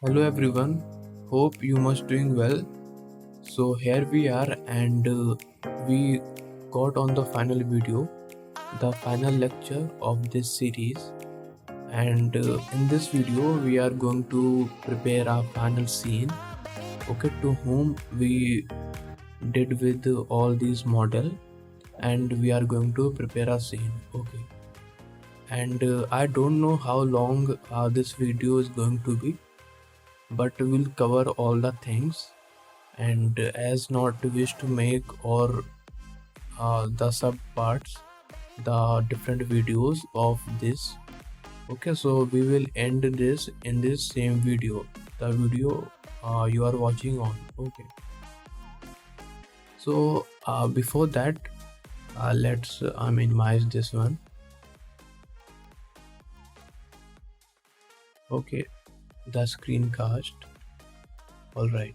Hello everyone, hope you must doing well. So here we are and we got on the final video, the final lecture of this series, and in this video we are going to prepare our final scene, okay, to whom we did with all these model, and we are going to prepare a scene, okay. And I don't know how long this video is going to be, but we'll cover all the things. And as not wish to make or the sub parts, the different videos of this, okay, so we will end this in this same video, the video you are watching on, okay. So before that, let's minimize this one, okay, the screencast. All right,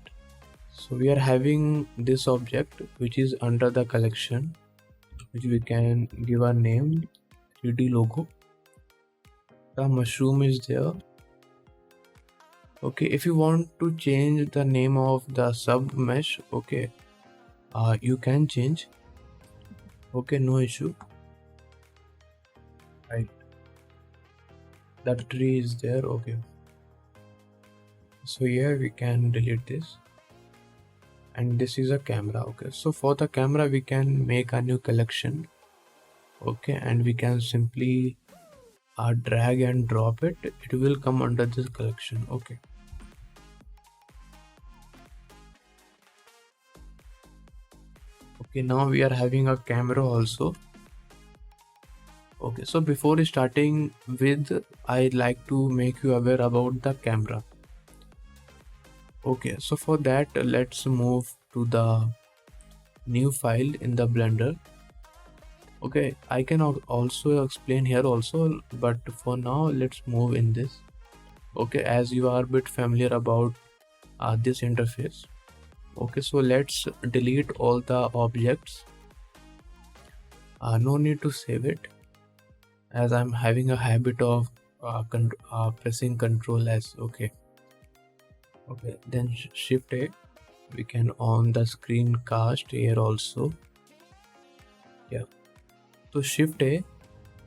so we are having this object which is under the collection, which we can give a name 3D logo. The mushroom is there, okay. If you want to change the name of the sub mesh, okay, you can change, okay, no issue, right. That tree is there, okay. So here we can delete this, and this is a camera, okay. So for the camera we can make a new collection, okay, and we can simply drag and drop it. It will come under this collection, okay. Okay, now we are having a camera also, okay. So before starting with, I like to make you aware about the camera, okay. So for that, let's move to the new file in the Blender, okay. I can also explain here also, but for now let's move in this, okay, as you are a bit familiar about this interface, okay. So let's delete all the objects, no need to save it, as I'm having a habit of pressing Ctrl S, okay. Okay, then Shift A, we can on the screencast here also, yeah. So Shift A,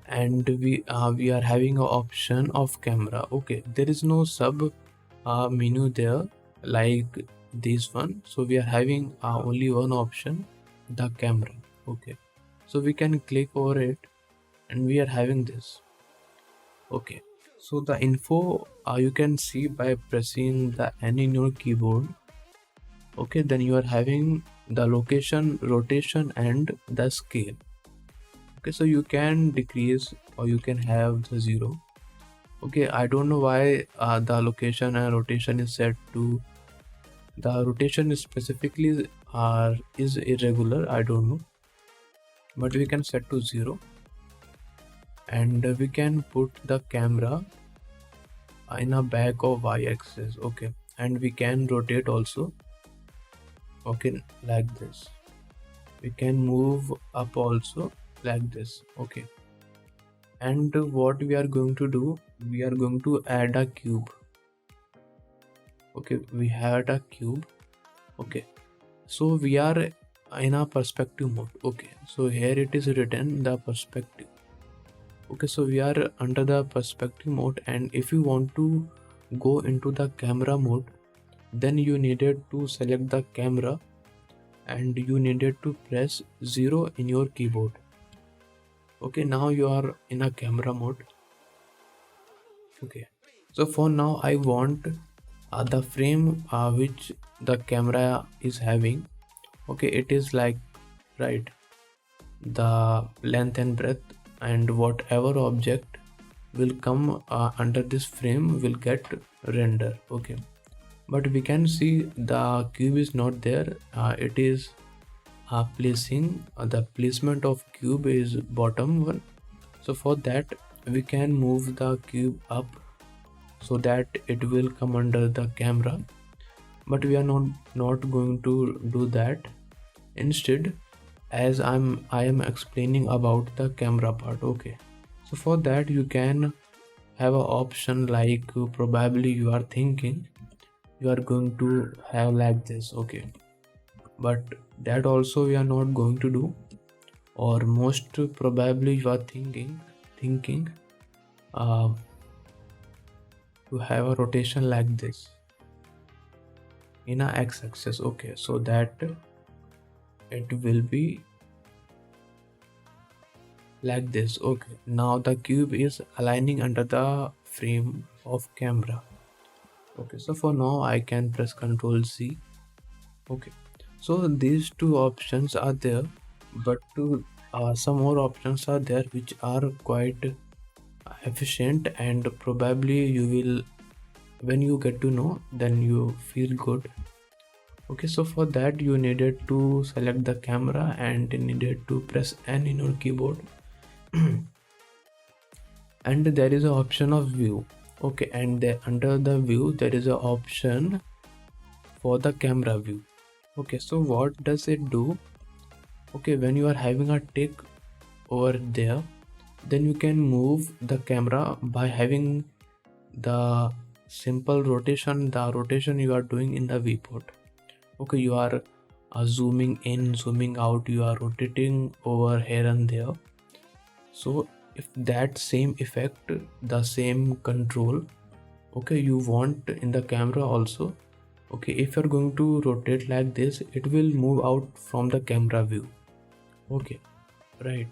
and we are having an option of camera, okay. There is no sub menu there like this one, so we are having only one option, the camera, okay. So we can click over it and we are having this, okay. So the info you can see by pressing the N in your keyboard, okay. Then you are having the location, rotation and the scale, okay. So you can decrease or you can have the 0, okay. I don't know why the location and rotation is set to, the rotation is specifically is irregular, I don't know, but we can set to 0, and we can put the camera in a back of y-axis, okay. And we can rotate also, okay, like this. We can move up also like this, okay. And what we are going to do, we are going to add a cube, okay. We had a cube, okay. So we are in a perspective mode, okay. So here it is written the perspective, okay. So we are under the perspective mode, and if you want to go into the camera mode, then you needed to select the camera and you needed to press 0 in your keyboard, okay. Now you are in a camera mode, okay. So for now I want the frame which the camera is having, okay. It is like, right, the length and breadth, and whatever object will come under this frame will get render, okay. But we can see the cube is not there, it is placing the placement of cube is bottom one. So for that we can move the cube up so that it will come under the camera, but we are not going to do that. Instead, as I am explaining about the camera part, okay. So for that you can have an option like probably you are thinking you are going to have like this. Okay, but that also we are not going to do, or most probably you are thinking uh, to have a rotation like this in a x-axis. Okay, so that it will be like this. Okay, now the cube is aligning under the frame of camera. Okay, so for now I can press Ctrl Z. Okay, so these two options are there, but some more options are there which are quite efficient, and probably you will, when you get to know, then you feel good. Okay, so for that you needed to select the camera and needed to press N in your keyboard. And there is an option of view. Okay, and under the view there is an option for the camera view. Okay, so what does it do? Okay, when you are having a tick over there, then you can move the camera by having the simple rotation, the rotation you are doing in the viewport. Okay, you are zooming in, zooming out, you are rotating over here and there. So if that same effect, the same control, okay, you want in the camera also. Okay, if you're going to rotate like this, it will move out from the camera view. Okay, right.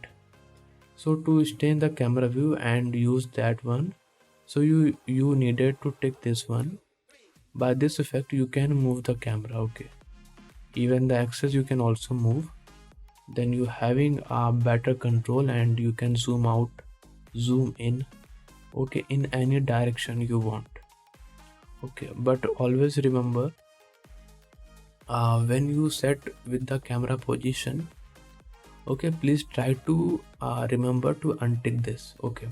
So to stay in the camera view and use that one, so you needed to take this one. By this effect you can move the camera. Okay, even the axis you can also move. Then you having a better control and you can zoom out, zoom in, okay, in any direction you want. Okay, but always remember, when you set with the camera position, okay, please try to remember to untick this. Okay,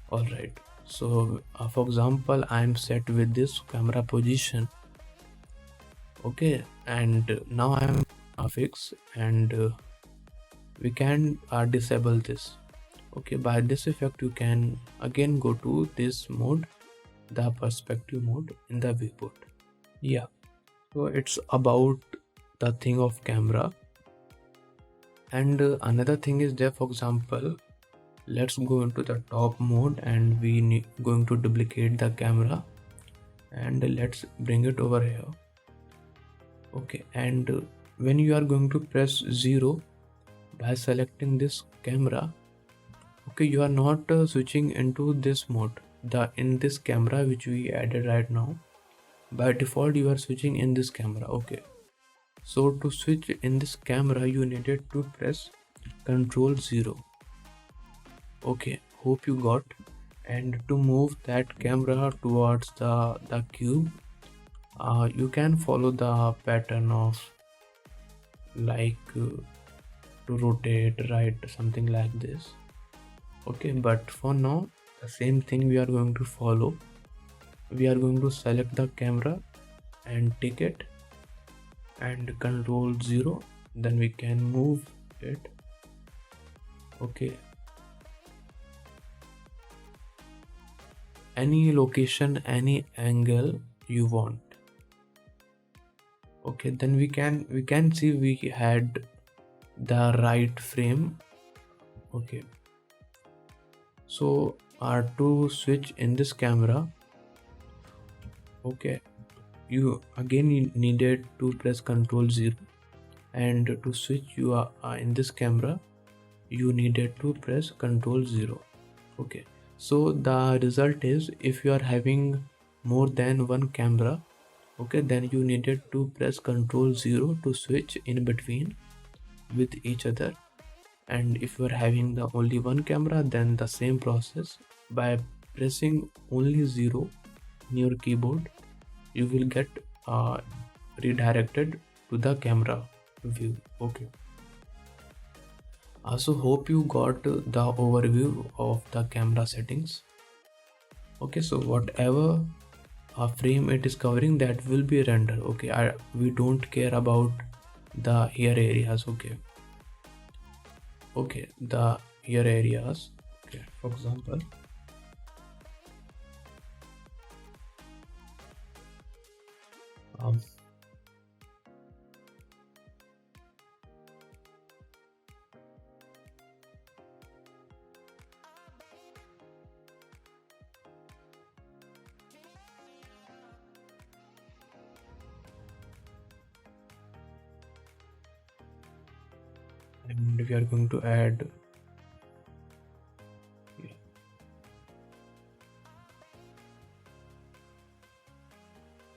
all right. So for example, I am set with this camera position. Okay, and now I am fixed, and we can disable this. Okay, by this effect you can again go to this mode, the perspective mode in the viewport. Yeah, so it's about the thing of camera. And another thing is there. For example, let's go into the top mode and we going to duplicate the camera, and let's bring it over here. Okay, and when you are going to press 0 by selecting this camera, okay, you are not switching into this mode, in this camera which we added right now. By default you are switching in this camera. Okay, so to switch in this camera you needed to press Ctrl 0. Okay, hope you got. And to move that camera towards the cube, you can follow the pattern of like to rotate, right, something like this. Okay, but for now the same thing we are going to follow. We are going to select the camera and take it and Ctrl 0, then we can move it. Okay, any location, any angle you want. Okay, then we can see we had the right frame. Okay, so to switch in this camera, okay, you again needed to press Ctrl 0, and to switch you are in this camera you needed to press Ctrl 0. Okay, so the result is, if you are having more than one camera, okay, then you needed to press Ctrl 0 to switch in between with each other. And if you are having the only one camera, then the same process, by pressing only 0 in your keyboard, you will get redirected to the camera view. Okay, also hope you got the overview of the camera settings. Okay, so whatever frame it is covering, that will be rendered. Okay, we don't care about the ear areas. Okay, the ear areas. Okay, for example, um, and we are going to add, yeah.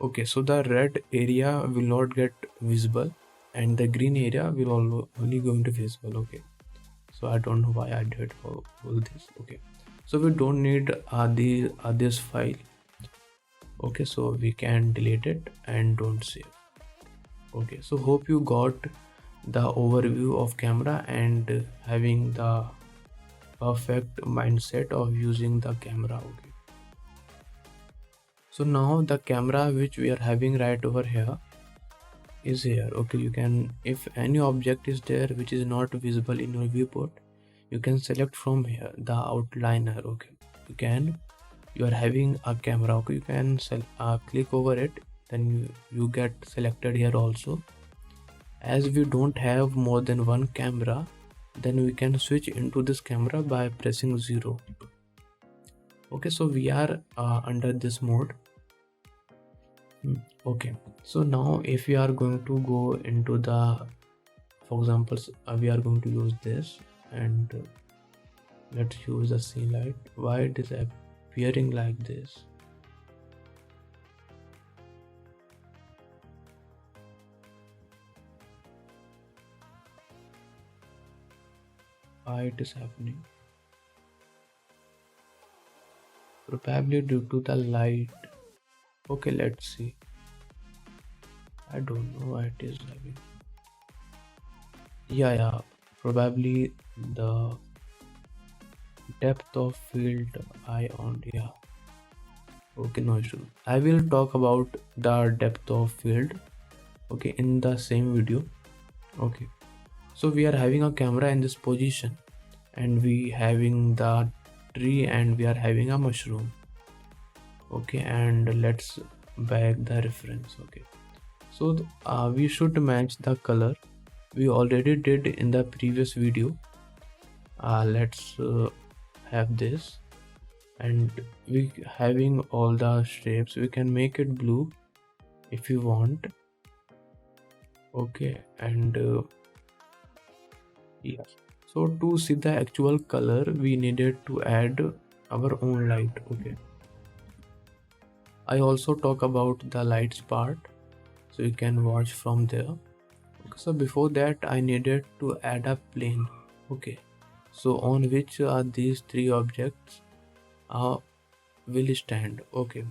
Okay, so the red area will not get visible and the green area will only going to visible. Okay, so I don't know why I did all this. Okay, so we don't need this file. Okay, so we can delete it and don't save. Okay, so hope you got the overview of camera and having the perfect mindset of using the camera. Okay, so now the camera which we are having right over here is here. Okay, you can, if any object is there which is not visible in your viewport, you can select from here the outliner. Okay, you are having a camera. Okay, you can click over it, then you get selected here also. As we don't have more than one camera, then we can switch into this camera by pressing 0. Okay, so we are under this mode. Okay, so now if we are going to go into the, for example, we are going to use this, and let's use the scene light. Why it is appearing like this? Why it is happening? Probably due to the light. Okay, let's see. I don't know why it is having. Yeah, probably the depth of field I on. Yeah, okay, no issue. I will talk about the depth of field, okay, in the same video. Okay, so we are having a camera in this position and we having the tree and we are having a mushroom. Okay, and let's back the reference. Okay, so we should match the color. We already did in the previous video. Let's have this, and we having all the shapes. We can make it blue if you want. Okay, and yes, so to see the actual color we needed to add our own light. Okay, I also talk about the lights part, so you can watch from there. Okay, so before that I needed to add a plane. Okay, so on which these three objects will stand. Okay,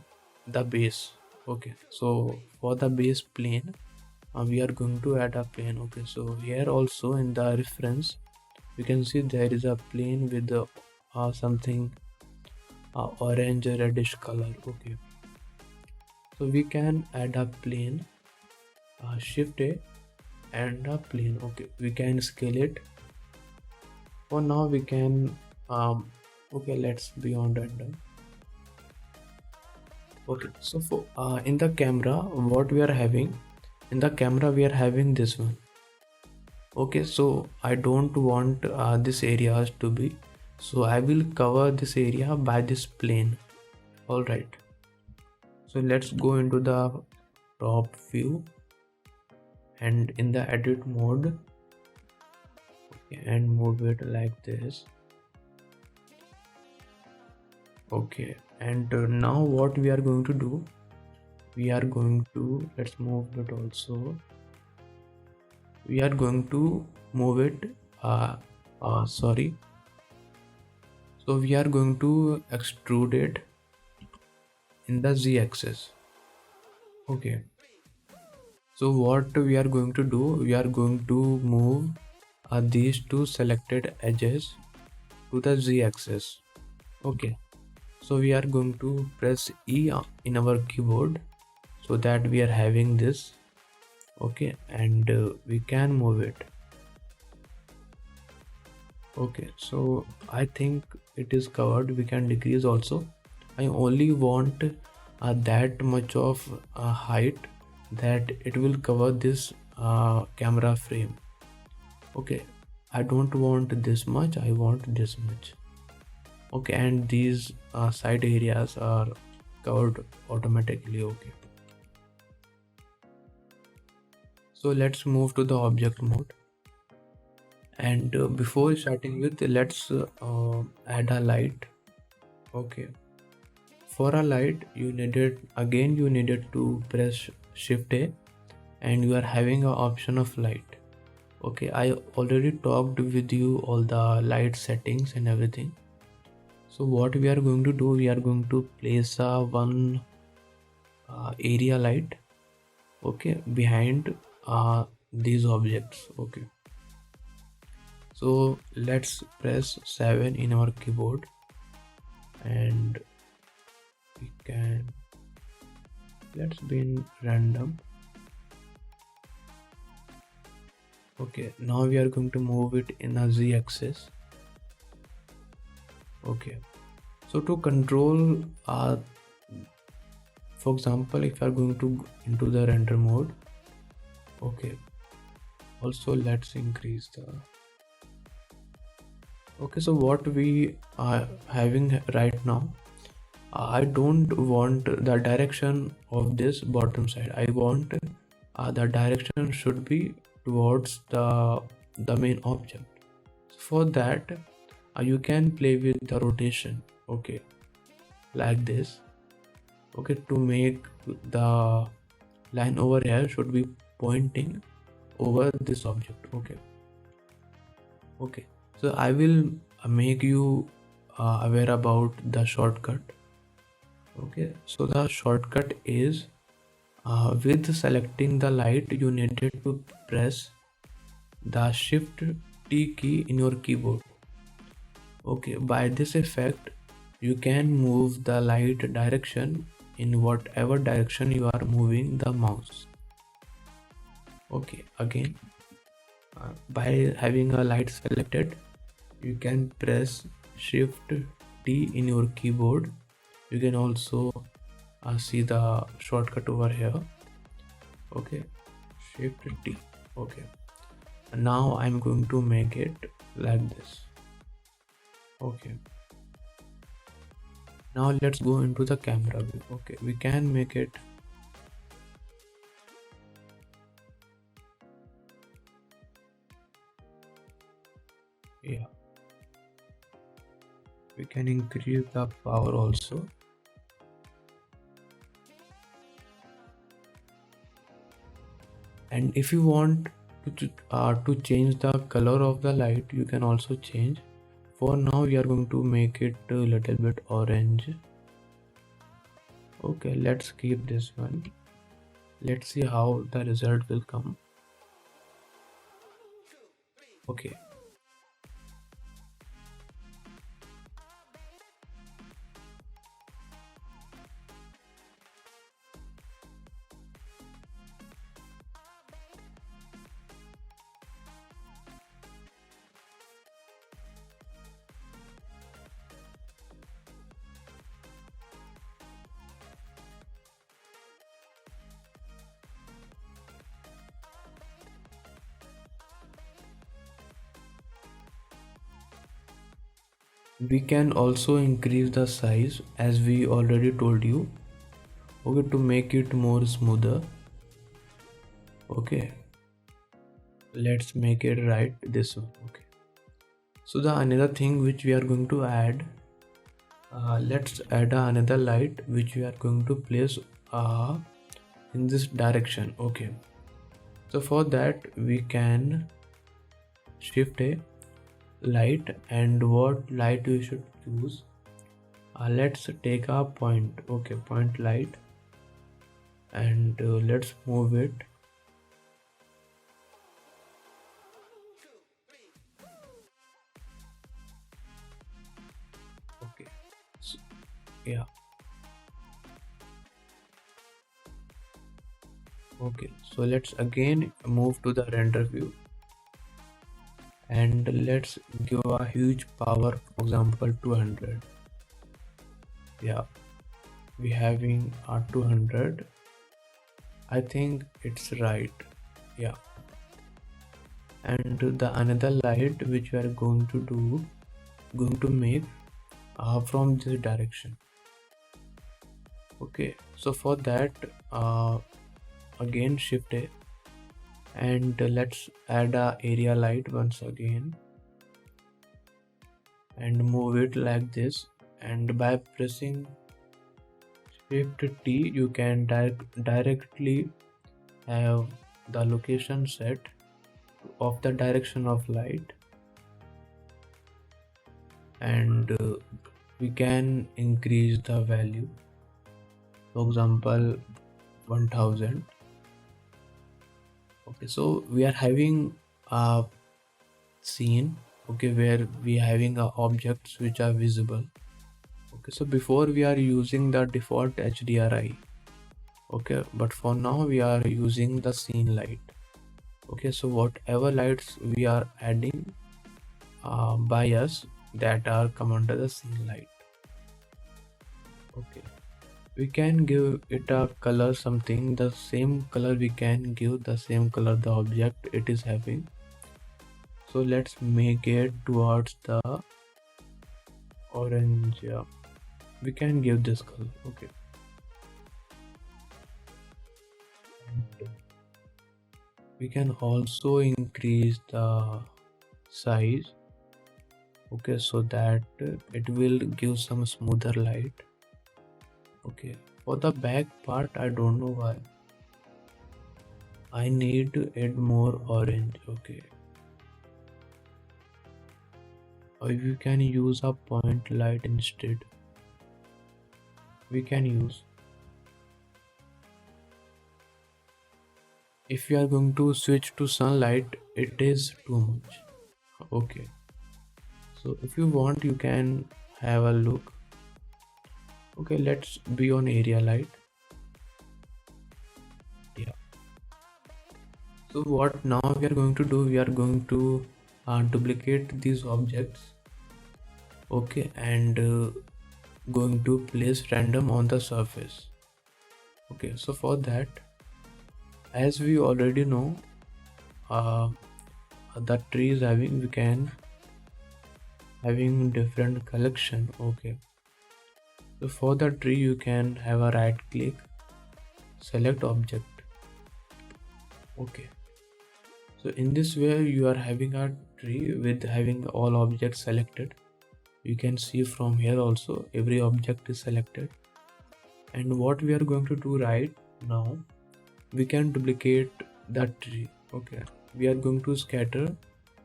the base. Okay, so for the base plane we are going to add a plane. Okay, so here also in the reference you can see there is a plane with something orange reddish color. Okay, so we can add a plane, shift A and a plane. Okay, we can scale it. For now we can okay, let's beyond random. Okay, so for in the camera what we are having, in the camera we are having this one. Okay, so I don't want this areas to be, so I will cover this area by this plane. All right, so let's go into the top view and in the edit mode, okay, and move it like this. Okay, and now what we are going to do, we are going to, let's move it also. We are going to move it sorry, so we are going to extrude it in the z-axis. Okay, so what we are going to do, we are going to move these two selected edges to the z-axis. Okay, so we are going to press E in our keyboard so that we are having this. Okay, and we can move it. Okay, so I think it is covered. We can decrease also. I only want that much of height that it will cover this camera frame. Okay, I don't want this much, I want this much. Okay, and these side areas are covered automatically. Okay, so let's move to the object mode. And before starting with, let's add a light. Okay, for a light you needed to press shift A, and you are having an option of light. Okay, I already talked with you all the light settings and everything. So what we are going to do, we are going to place a one area light, okay, behind these objects. Okay, so let's press 7 in our keyboard, and we can, let's be in random. Okay, now we are going to move it in a z-axis. Okay, so to control for example, if you are going to into the render mode, okay, also let's increase the, okay, so what we are having right now, I don't want the direction of this bottom side. I want the direction should be towards the main object. So for that you can play with the rotation. Okay, like this. Okay, to make the line over here should be pointing over this object. Okay, so I will make you aware about the shortcut. Okay, so the shortcut is with selecting the light, you needed to press the shift T key in your keyboard. Okay, by this effect you can move the light direction in whatever direction you are moving the mouse. Okay, again, by having a light selected, you can press shift T in your keyboard. You can also see the shortcut over here. Okay, shift T. Okay, and now I'm going to make it like this. Okay, now let's go into the camera view. Okay, we can make it, yeah, we can increase the power also. And if you want to change the color of the light, you can also change. For now we are going to make it a little bit orange. Okay, let's keep this one. Let's see how the result will come. Okay, we can also increase the size as we already told you. Okay, to make it more smoother. Okay, let's make it right this one. Okay, so the another thing which we are going to add, let's add another light which we are going to place in this direction. Okay, so for that we can shift a light, and what light we should choose, let's take a point. Okay, point light, and let's move it. Okay, so, yeah, okay, so let's again move to the render view, and let's give a huge power, for example 200. Yeah, we having a 200. I think it's right. Yeah. And the another light which we are going to make from this direction. Okay, so for that, again shift A, and let's add a area light once again and move it like this. And by pressing shift T, you can directly have the location set of the direction of light, and we can increase the value, for example 1000. Okay, so we are having a scene, okay, where we having objects which are visible. Okay, so before we are using the default HDRI. Okay, but for now we are using the scene light. Okay, so whatever lights we are adding by us, that are come under the scene light. Okay, we can give it a color, something the same color, we can give the same color the object it is having. So let's make it towards the orange. Yeah, we can give this color. Okay, and we can also increase the size. Okay, so that it will give some smoother light. Okay, for the back part, I don't know why I need to add more orange. Okay, or you can use a point light instead. We can use, if you are going to switch to sunlight, it is too much. Okay, so if you want, you can have a look. Okay, let's be on area light. Yeah, so what now we are going to do, we are going to duplicate these objects. Okay, and going to place random on the surface. Okay, so for that, as we already know, uh, the tree is having, we can having different collection. Okay, so for the tree you can have a right click, select object. Okay, so in this way you are having a tree with having all objects selected. You can see from here also every object is selected. And what we are going to do right now, we can duplicate that tree. Okay, we are going to scatter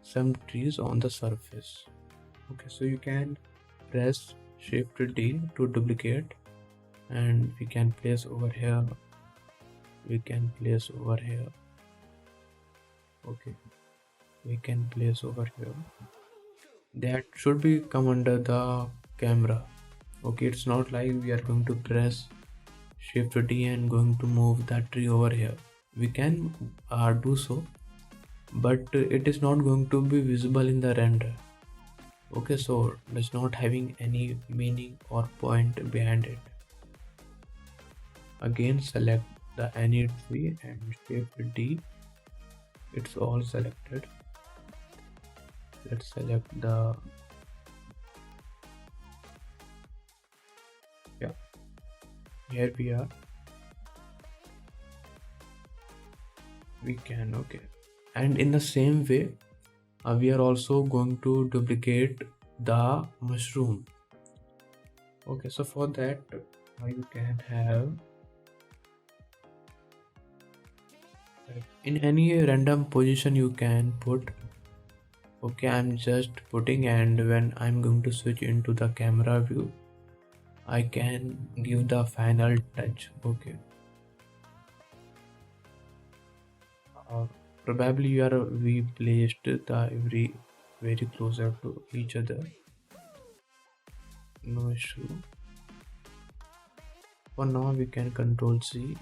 some trees on the surface. Okay, so you can press shift D to duplicate, and we can place over here, we can place over here. Okay, we can place over here, that should be come under the camera. Okay, it's not like we are going to press shift D and going to move that tree over here. We can do so, but it is not going to be visible in the render. Okay, so it's not having any meaning or point behind it. Again, select the any tree and shift D. It's all selected. Let's select the, yeah, here we are. We can, okay, and in the same way we are also going to duplicate the mushroom. Okay, so for that you can have in any random position you can put. Okay, I'm just putting, and when I'm going to switch into the camera view, I can give the final touch. Okay, probably we placed the very closer to each other. No issue. For now we can control C.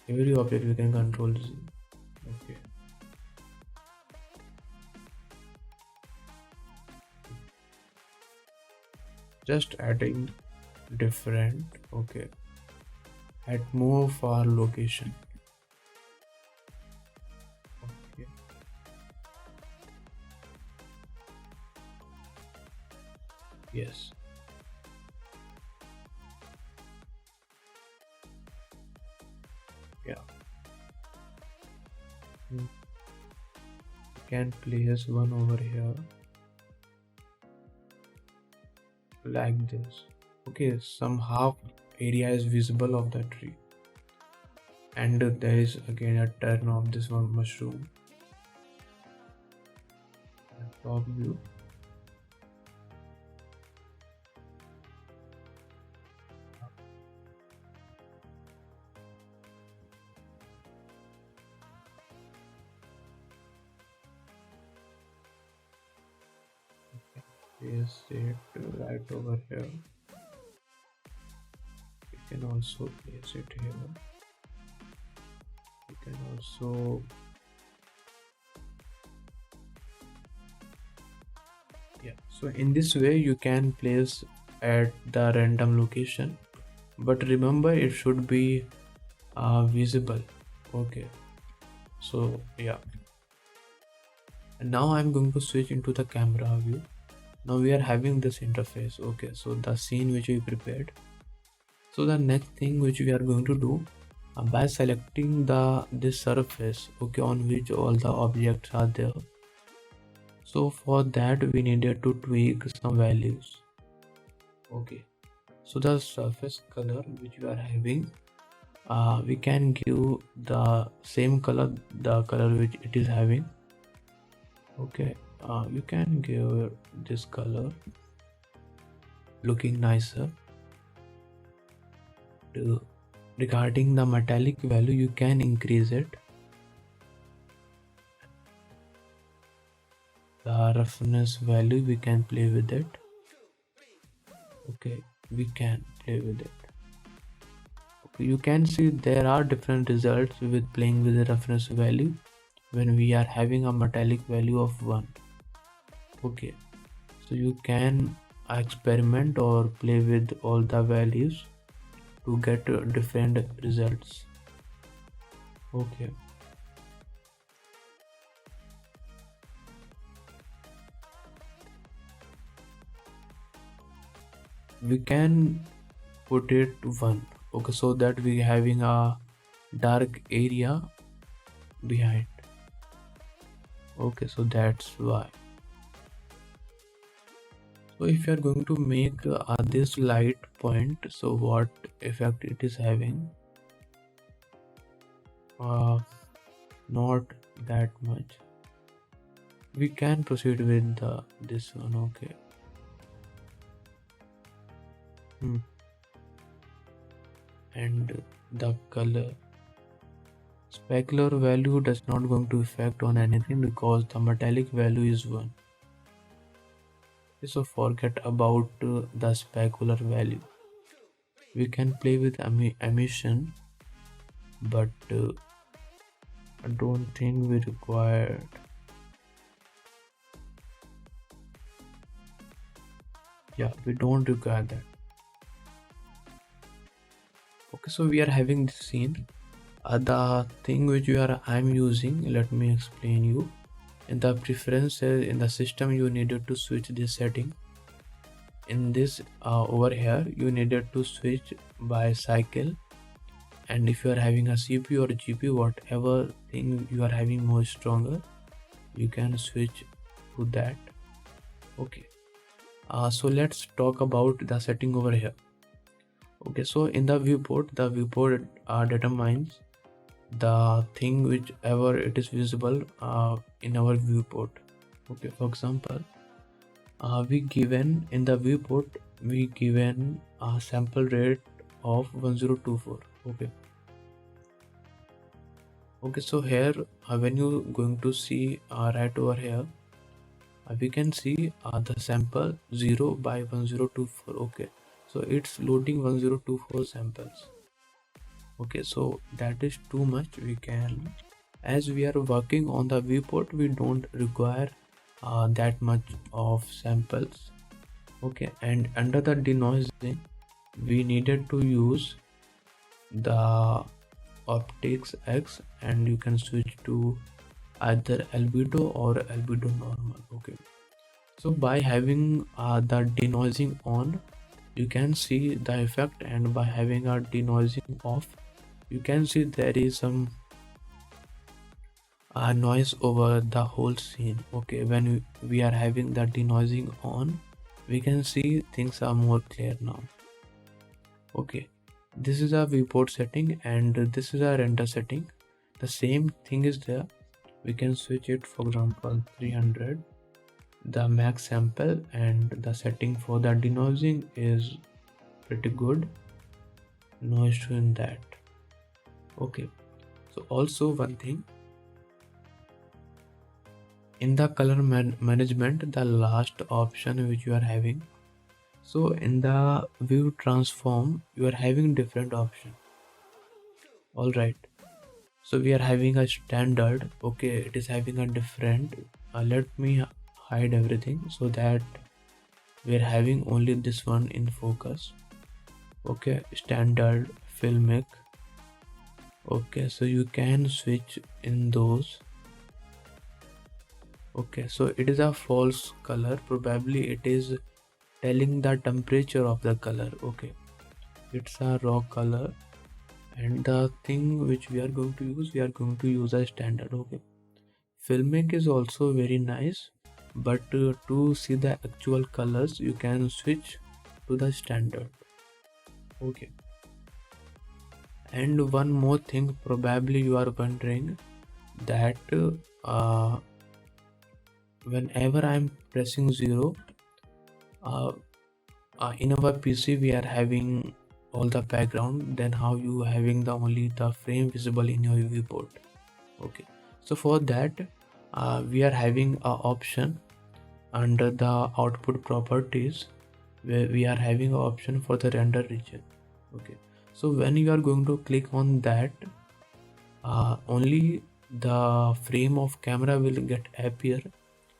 Every object we can control Z. Okay, just adding different. Okay, at more far location. Okay. Yes. Yeah. You can place one over here like this. Okay, some half area is visible of the tree, and there is again a turn of this one mushroom. Top view. Place it right over here. You can also place it here. You can also, yeah. So in this way you can place at the random location, but remember it should be visible. Okay. So yeah. And now I'm going to switch into the camera view. Now we are having this interface. Okay, so the scene which we prepared. So the next thing which we are going to do, by selecting this surface, okay, on which all the objects are there. So for that we needed to tweak some values. Okay, so the surface color which we are having, we can give the same color, the color which it is having. Okay, you can give this color looking nicer. Regarding the metallic value, you can increase it. The roughness value, we can play with it. Okay, we can play with it. Okay, you can see there are different results with playing with the roughness value when we are having a metallic value of 1. Okay, so you can experiment or play with all the values to get different results. Okay. We can put it 1. Okay, so that we having a dark area behind. Okay, so that's why. So if you are going to make this light point, so what effect it is having? Not that much. We can proceed with this one. Okay. And the color specular value does not going to affect on anything because the metallic value is 1. So forget about the specular value. We can play with emission, but I don't think we require. Yeah, we don't require that. Okay, so we are having this scene. The thing which I'm using, let me explain you. In the preferences in the system, you needed to switch this setting. In this over here, you needed to switch by cycle. And if you are having a CPU or GPU, whatever thing you are having more stronger, you can switch to that. Okay. So let's talk about the setting over here. Okay, so in the viewport determines the thing whichever it is visible in our viewport. Okay, for example, we given in the viewport, we given a sample rate of 1024. Okay, so here when you going to see right over here, we can see the sample 0 by 1024. Okay, so it's loading 1024 samples. Okay, so that is too much. We can, as we are working on the viewport, we don't require that much of samples. Okay, and under the denoising, we needed to use the optics X, and you can switch to either albedo or albedo normal. Okay, so by having the denoising on, you can see the effect, and by having a denoising off, you can see there is some noise over the whole scene. Okay, when we are having the denoising on, we can see things are more clear now. Okay, this is a viewport setting, and this is a render setting. The same thing is there. We can switch it, for example 300, the max sample, and the setting for the denoising is pretty good, no issue in that. Okay, so also one thing, in the color management, the last option which you are having, so in the view transform you are having different option. All right, so we are having a standard. Okay, it is having a different, let me hide everything so that we are having only this one in focus. Okay, standard, filmic. Okay, so you can switch in those. Okay, so it is a false color, probably it is telling the temperature of the color. Okay, it's a raw color, and the thing which we are going to use a standard. Okay, filmic is also very nice, but to see the actual colors you can switch to the standard. Okay, and one more thing, probably you are wondering that whenever I'm pressing 0, in our PC we are having all the background, then how you having the only the frame visible in your viewport. Okay, so for that we are having a option under the output properties, where we are having an option for the render region. Okay, so when you are going to click on that, only the frame of camera will get appear,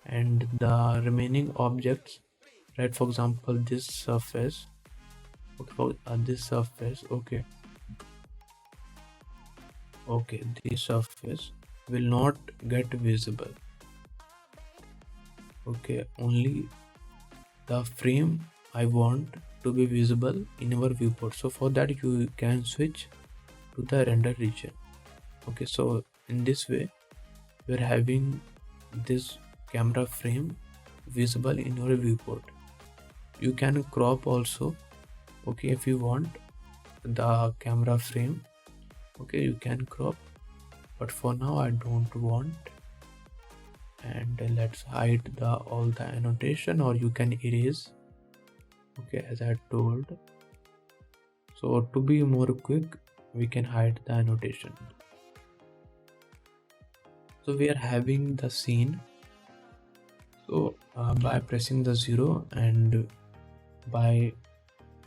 and the remaining objects, right, for example this surface. Okay, for this surface. Okay, this surface will not get visible. Okay, only the frame I want to be visible in our viewport. So for that you can switch to the render region. Okay, so in this way we are having this camera frame visible in your viewport. You can crop also. Okay, if you want the camera frame, okay, you can crop, but for now I don't want. And let's hide the all the annotation, or you can erase. Okay, as I told, so to be more quick we can hide the annotation. So we are having the scene. So by pressing the 0 and by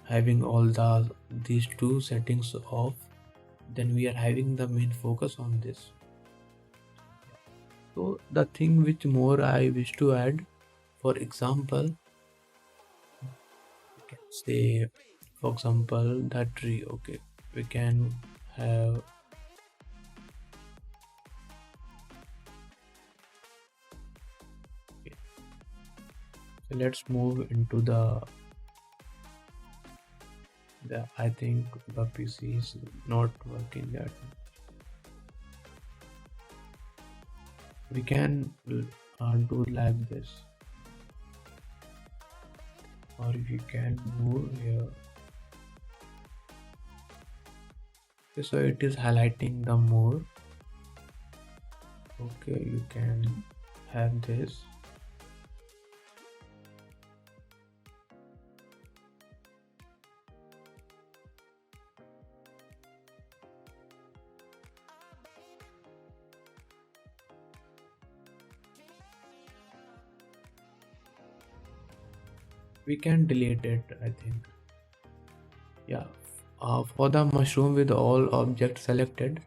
having all these two settings off, then we are having the main focus on this. So the thing which more I wish to add, for example, we can say, for example, that tree. Okay, we can have, okay, so let's move into the I think the PC is not working that. We can do like this, or we can move here. Okay, so it is highlighting the more. Okay, you can have this. We can delete it, I think. Yeah, for the mushroom with all objects selected,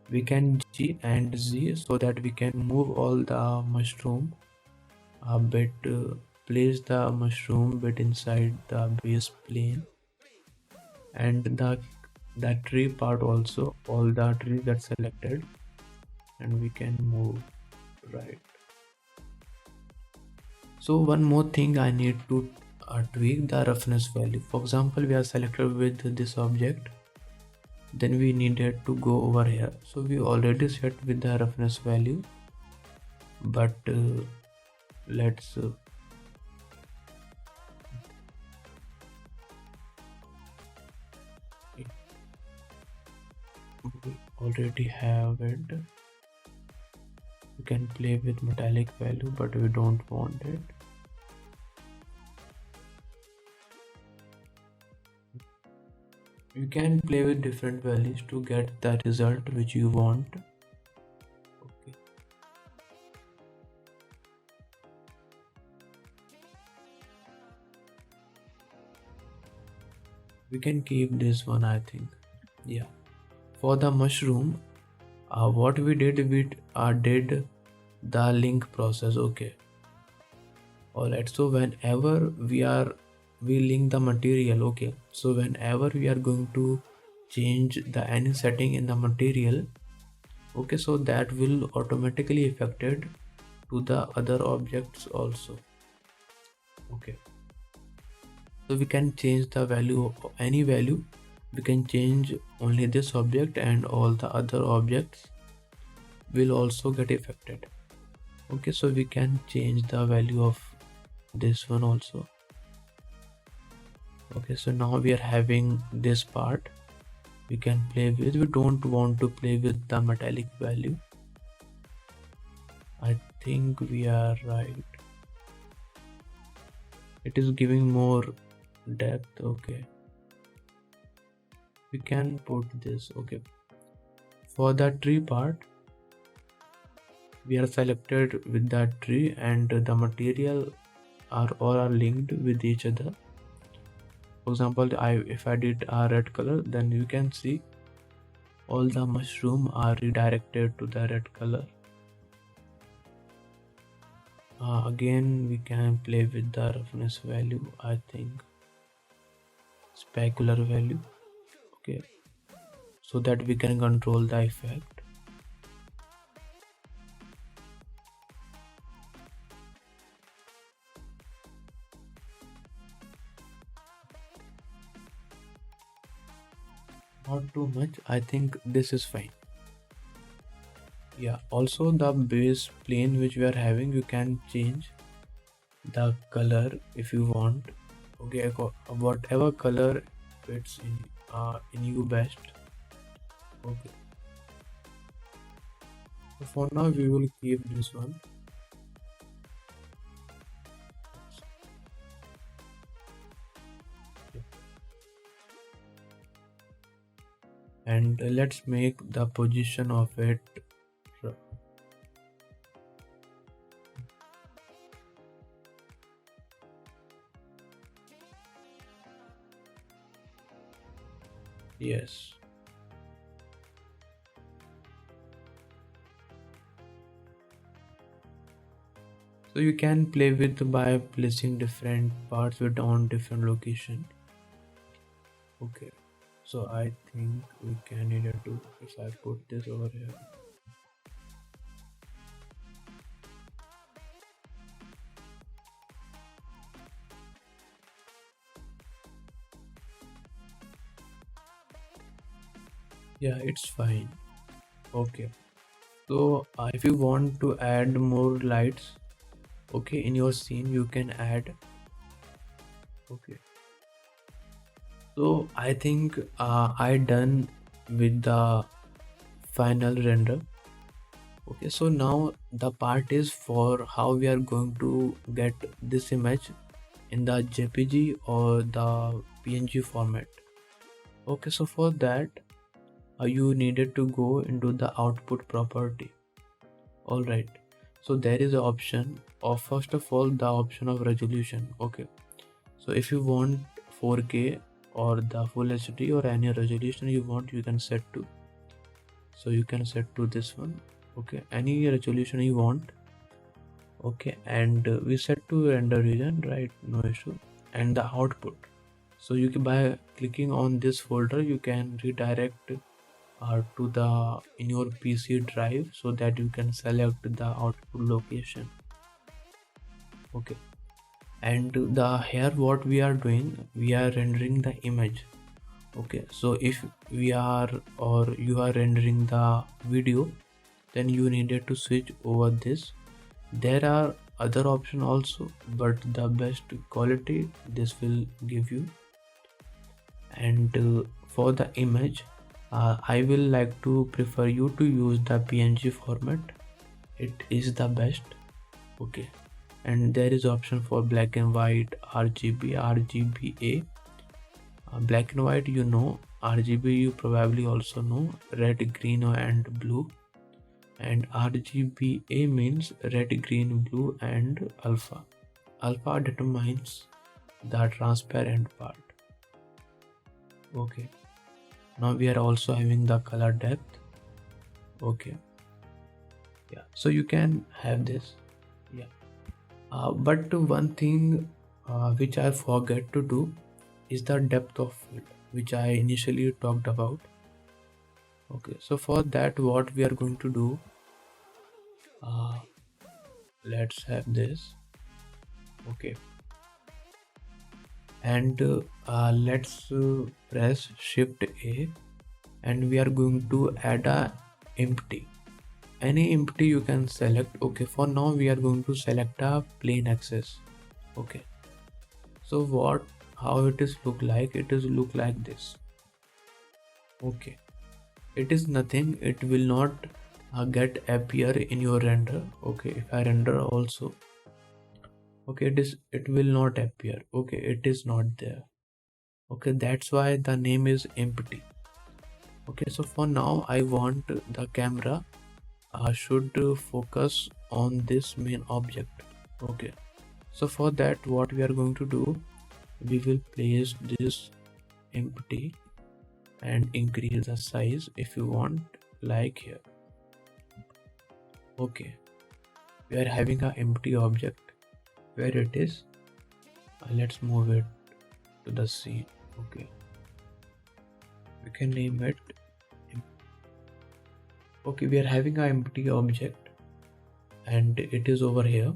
we can G and Z, so that we can move all the mushroom a bit, place the mushroom bit inside the base plane, and the that tree part also, all the trees get selected, and we can move right. So one more thing I need to tweak the roughness value. For example, we are selected with this object, then we needed to go over here. So we already set with the roughness value, but let's we already have it. We can play with metallic value, but we don't want it. You can play with different values to get the result which you want. Okay. We can keep this one, I think. Yeah. For the mushroom, what we did did the link process. Okay. Alright. So whenever we link the material. Okay. So whenever we are going to change the any setting in the material, okay, so that will automatically affected to the other objects also. Okay, so we can change the value of any value. We can change only this object, and all the other objects will also get affected. Okay, so we can change the value of this one also. Okay, so now we are having this part we can play with. We don't want to play with the metallic value. I think we are right. It is giving more depth. Okay, we can put this. Okay, for the tree part, we are selected with that tree, and the material are all are linked with each other. For example, if I did a red color, then you can see all the mushroom are redirected to the red color. Again, we can play with the roughness value. I think specular value. Okay, so that we can control the effect. Not too much. I think this is fine. Yeah, also the base plane which we are having, you can change the color if you want. Okay, whatever color fits in you best. Okay, so for now we will keep this one. And let's make the position of it. Yes. So you can play with by placing different parts with on different location. Okay, so I think we can either do if I put this over here. Yeah, it's fine. Okay, so if you want to add more lights, okay, in your scene you can add. Okay, so I think I done with the final render. Okay, so now the part is for how we are going to get this image in the JPG or the PNG format. Okay, so for that you needed to go into the output property. All right, so there is an option of, first of all, the option of resolution. Okay, so if you want 4K or the full HD or any resolution you want, you can set to. So you can set to this one. Okay, any resolution you want. Okay, and we set to render region, right? No issue. And the output, So you can, by clicking on this folder, you can redirect to the in your PC drive, so that you can select the output location. Okay, and here what we are doing, we are rendering the image. Okay, so if we are or you are rendering the video, then you needed to switch over this. There are other options also, but the best quality this will give you. And for the image, I will like to prefer you to use the PNG format. It is the best. Okay, and there is option for black and white, RGB, RGBA. Black and white, you know. RGB, you probably also know. Red, green and blue. And RGBA means red, green, blue and alpha. Alpha determines the transparent part. Okay, now we are also having the color depth. Okay, yeah, so you can have this. Yeah, but one thing which I forget to do is the depth of field, which I initially talked about. Okay, so for that, what we are going to do, let's have this. Okay, and let's press Shift A, and we are going to add a empty. Any empty you can select. Okay, for now we are going to select a plain axis. Okay, so how it is look like, it is look like this. Okay, it is nothing, it will not get appear in your render. Okay, if I render also, okay, it will not appear. Okay, it is not there. Okay, that's why the name is empty. Okay, so for now I want the camera should focus on this main object. Okay, so for that, what we are going to do, we will place this empty and increase the size if you want, like here. Okay, we are having an empty object. Where it is, let's move it to the scene. Okay, we can name it. Okay, we are having an empty object and it is over here,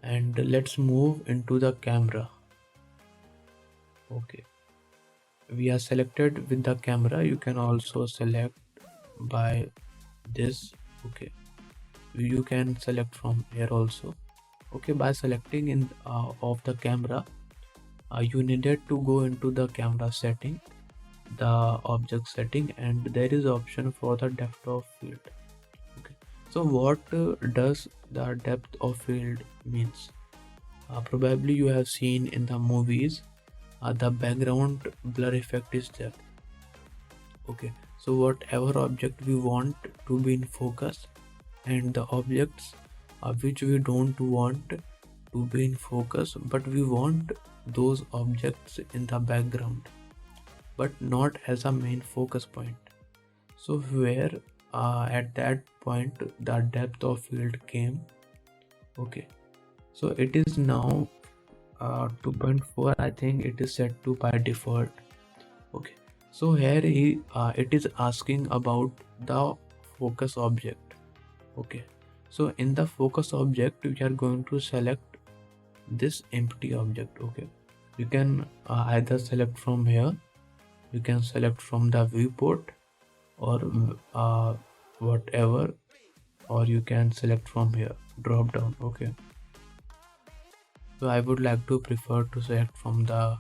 and let's move into the camera. Okay, we are selected with the camera. You can also select by this. Okay, you can select from here also. Okay, by selecting in of the camera, you needed to go into the camera setting, the object setting, and there is option for the depth of field. Okay, so what does the depth of field means? Probably you have seen in the movies, the background blur effect is there. Okay, so whatever object we want to be in focus, and the objects which we don't want to be in focus, but we want those objects in the background, but not as a main focus point. So where at that point the depth of field came. Okay, so it is now 2.4. I think it is set to by default. Okay, so here it is asking about the focus object. Okay, so in the focus object we are going to select this empty object. Okay, you can either select from here, you can select from the viewport, or whatever, or you can select from here, drop down. Okay, so I would like to prefer to select from the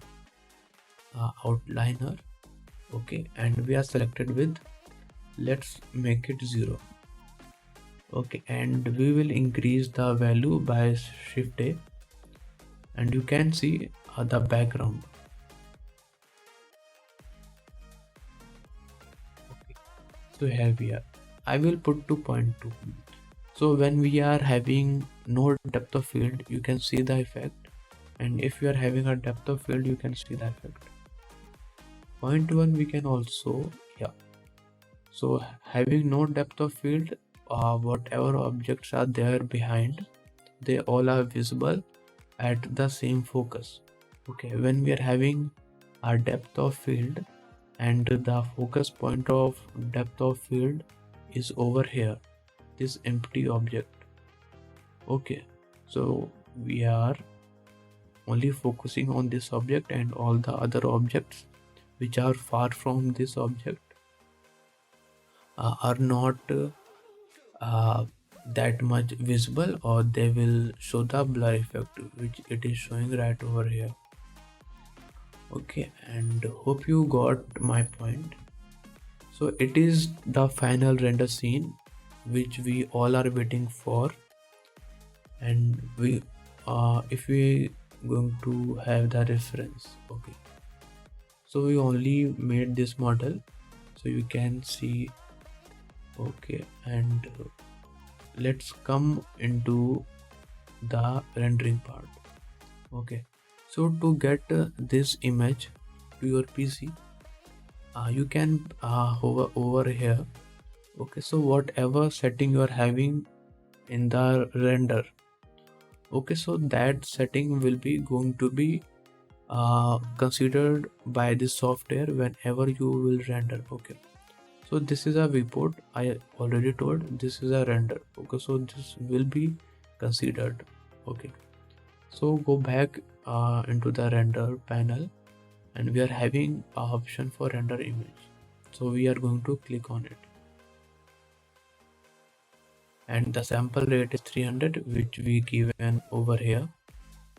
outliner. Okay, and we are selected with, let's make it 0. Okay, and we will increase the value by Shift A, and you can see the background. Okay, so here we are. I will put 2.2. So when we are having no depth of field, you can see the effect, and if you are having a depth of field, you can see the effect. 0.1 we can also, yeah. So having no depth of field, whatever objects are there behind, they all are visible at the same focus. Okay, when we are having our depth of field, and the focus point of depth of field is over here, this empty object. Okay, so we are only focusing on this object, and all the other objects which are far from this object are not that much visible, or they will show the blur effect which it is showing right over here. Okay, and hope you got my point. So it is the final render scene which we all are waiting for, and we if we going to have the reference. Okay, so we only made this model, so you can see. Okay, and let's come into the rendering part. Okay, so to get this image to your PC, you can hover over here. Okay, so whatever setting you are having in the render, okay, so that setting will be going to be considered by this software whenever you will render. Okay, so this is a viewport. I already told this is a render. Okay, so this will be considered. Okay, so go back into the render panel, and we are having an option for render image, so we are going to click on it, and the sample rate is 300, which we given over here.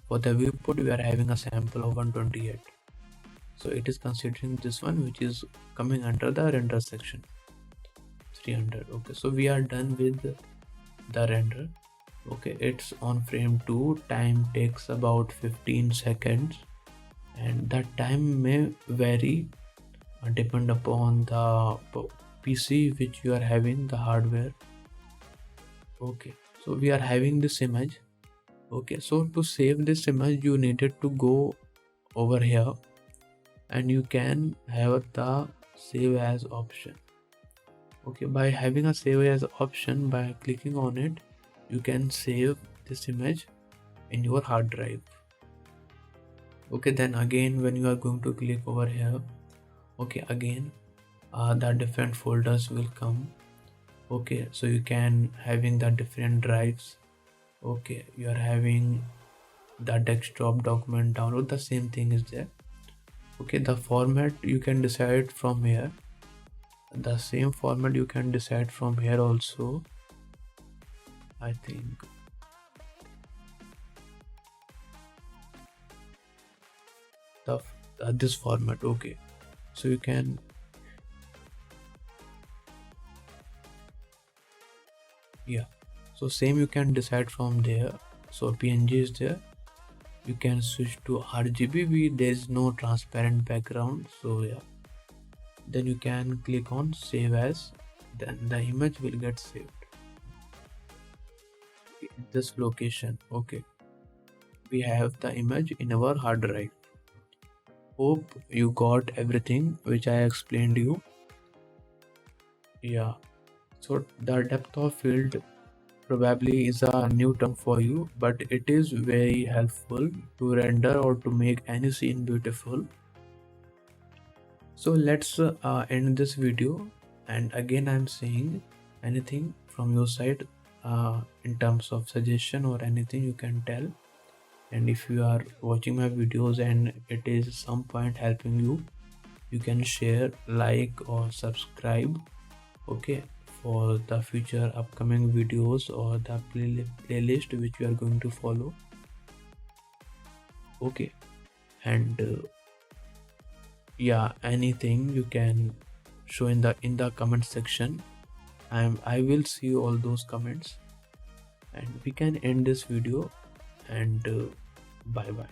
For the viewport, we are having a sample of 128, so it is considering this one, which is coming under the render section, 300. Okay, so we are done with the render. Okay, it's on frame 2. Time takes about 15 seconds, and the time may vary depend upon the PC which you are having, the hardware. Okay, so we are having this image. Okay, so to save this image, you needed to go over here, and you can have the save as option. Okay, by having a save as option, by clicking on it, you can save this image in your hard drive. Okay, then again when you are going to click over here, okay, again the different folders will come. Okay, so you can having the different drives. Okay, you are having the desktop document download, the same thing is there. Okay, the format you can decide from here, the same format you can decide from here also, I think. This format. Okay, so you can, yeah, so same you can decide from there. So PNG is there, you can switch to RGB. There is no transparent background, so yeah, then you can click on save as, then the image will get saved at this location. Okay, we have the image in our hard drive. Hope you got everything which I explained you. Yeah, so the depth of field probably is a new term for you, but it is very helpful to render or to make any scene beautiful. So let's end this video, and again I'm saying, anything from your side in terms of suggestion or anything you can tell. And if you are watching my videos and it is some point helping you, you can share, like or subscribe. Okay, for the future upcoming videos or the playlist which you are going to follow. Okay, and yeah, anything you can show in the comment section. I will see all those comments, and we can end this video, and bye bye.